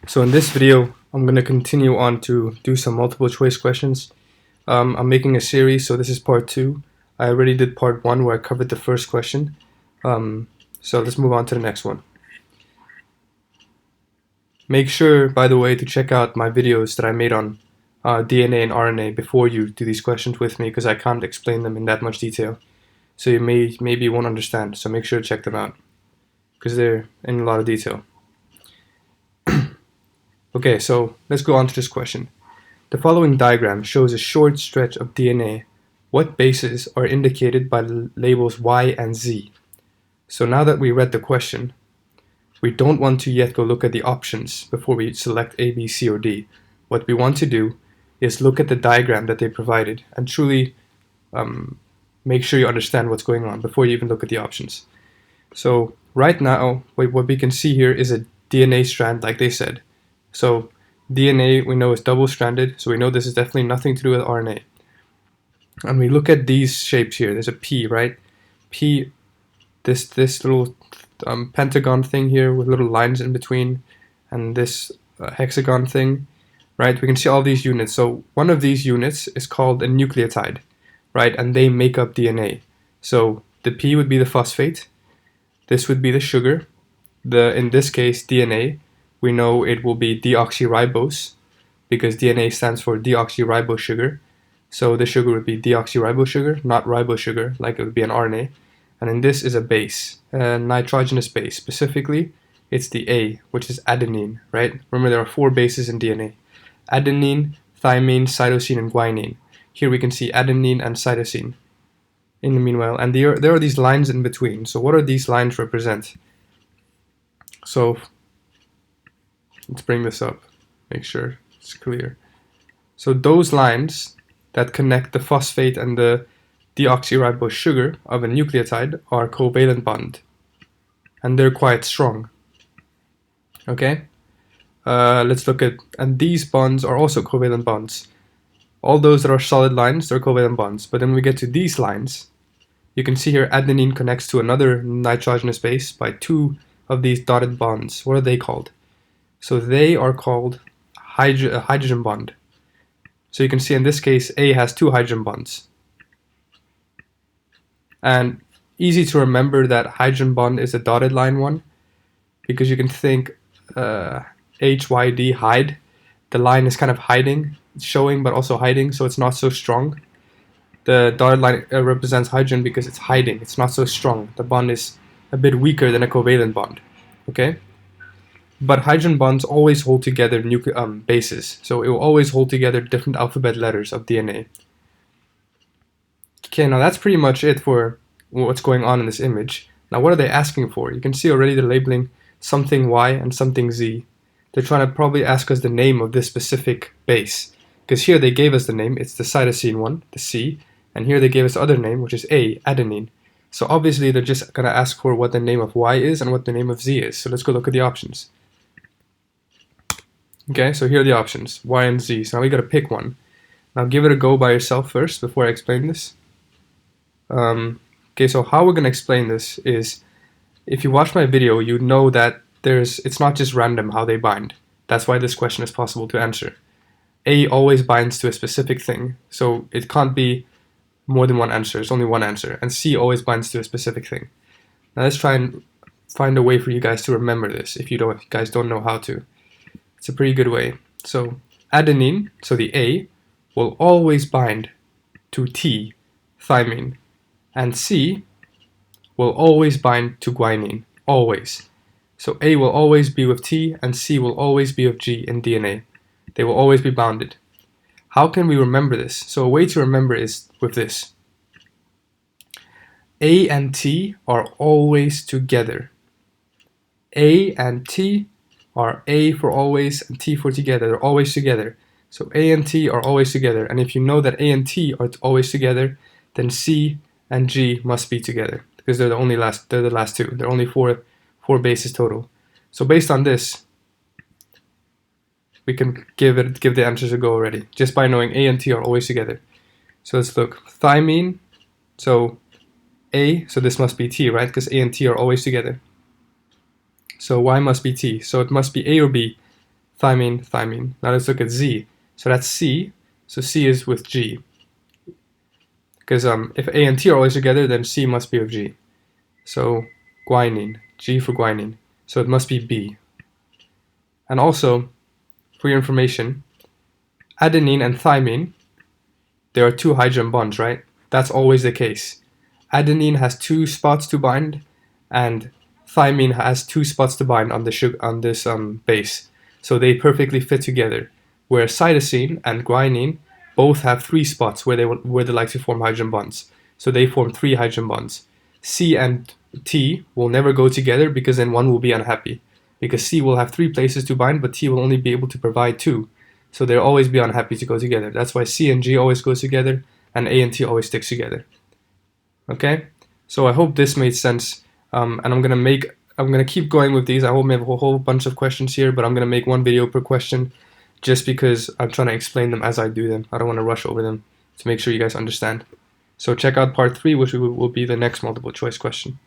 So in this video, I'm going to continue on to do some multiple choice questions. I'm making a series, so this is part 2. I already did part 1 where I covered the first question. So let's move on to the next one. Make sure, by the way, to check out my videos that I made on DNA and RNA before you do these questions with me, because I can't explain them in that much detail. So you maybe won't understand, so make sure to check them out, because they're in a lot of detail. Okay, so let's go on to this question. The following diagram shows a short stretch of DNA. What bases are indicated by the labels Y and Z? So now that we read the question, we don't want to yet go look at the options before we select A, B, C, or D. What we want to do is look at the diagram that they provided and truly make sure you understand what's going on before you even look at the options. So right now, what we can see here is a DNA strand, like they said. So DNA we know is double-stranded, so we know this is definitely nothing to do with RNA. And we look at these shapes here. There's a P, right? P, this little pentagon thing here with little lines in between, and this hexagon thing, right? We can see all these units. So one of these units is called a nucleotide, right? And they make up DNA. So the P would be the phosphate. This would be the sugar. In this case, DNA. We know it will be deoxyribose because DNA stands for deoxyribose sugar. So the sugar would be deoxyribose sugar, not ribose sugar, like it would be an RNA. And then this is a base, a nitrogenous base. Specifically, it's the A, which is adenine, right? Remember, there are 4 bases in DNA. Adenine, thymine, cytosine, and guanine. Here we can see adenine and cytosine in the meanwhile. And there are these lines in between. So what do these lines represent? So let's bring this up, make sure it's clear. So those lines that connect the phosphate and the deoxyribose sugar of a nucleotide are covalent bond, and they're quite strong. Okay, let's look at, and these bonds are also covalent bonds. All those that are solid lines, they're covalent bonds. But then we get to these lines, you can see here adenine connects to another nitrogenous base by 2 of these dotted bonds. What are they called? So they are called a hydrogen bond. So you can see in this case, A has 2 hydrogen bonds. And easy to remember that hydrogen bond is a dotted line one, because you can think HYD, hide. The line is kind of hiding, showing, but also hiding, so it's not so strong. The dotted line represents hydrogen because it's hiding, it's not so strong. The bond is a bit weaker than a covalent bond. Okay? But hydrogen bonds always hold together bases, so it will always hold together different alphabet letters of DNA. Okay, now that's pretty much it for what's going on in this image. Now what are they asking for? You can see already they're labeling something Y and something Z. They're trying to probably ask us the name of this specific base, because here they gave us the name, it's the cytosine one, the C, and here they gave us the other name, which is A, adenine. So obviously they're just going to ask for what the name of Y is and what the name of Z is. So let's go look at the options. Okay, so here are the options, Y and Z. So now we got to pick one. Now give it a go by yourself first before I explain this. Okay, so how we're going to explain this is, if you watch my video, you know that it's not just random how they bind. That's why this question is possible to answer. A always binds to a specific thing, so it can't be more than one answer. It's only one answer. And C always binds to a specific thing. Now let's try and find a way for you guys to remember this if you guys don't know how to. It's a pretty good way. So adenine, so the A, will always bind to T, thymine, and C will always bind to guanine, always. So A will always be with T and C will always be with G in DNA. They will always be bounded. How can we remember this? So a way to remember is with this. A and T are always together. A and T are A for always and T for together. They're always together. So A and T are always together. And if you know that A and T are always together, then C and G must be together, because they're the last 2. There are only four bases total. So based on this, we can give the answers a go already, just by knowing A and T are always together. So let's look. Thymine, so A, so this must be T, right? Because A and T are always together. So Y must be T. So it must be A or B. thymine, thymine. Now let's look at Z. So that's C. So C is with G. Because if A and T are always together, then C must be with G. So guanine, G for guanine. So it must be B. And also, for your information, adenine and thymine, there are 2 hydrogen bonds, right? That's always the case. Adenine has 2 spots to bind, and thymine has 2 spots to bind on this base. So they perfectly fit together. Whereas cytosine and guanine both have 3 spots where they like to form hydrogen bonds. So they form 3 hydrogen bonds. C and T will never go together because then one will be unhappy. Because C will have 3 places to bind, but T will only be able to provide 2. So they'll always be unhappy to go together. That's why C and G always goes together, and A and T always sticks together. Okay? So I hope this made sense. And I'm gonna keep going with these. I hope I have a whole bunch of questions here, but I'm gonna make 1 video per question just because I'm trying to explain them as I do them. I don't want to rush over them to make sure you guys understand. So check out part 3, which will be the next multiple choice question.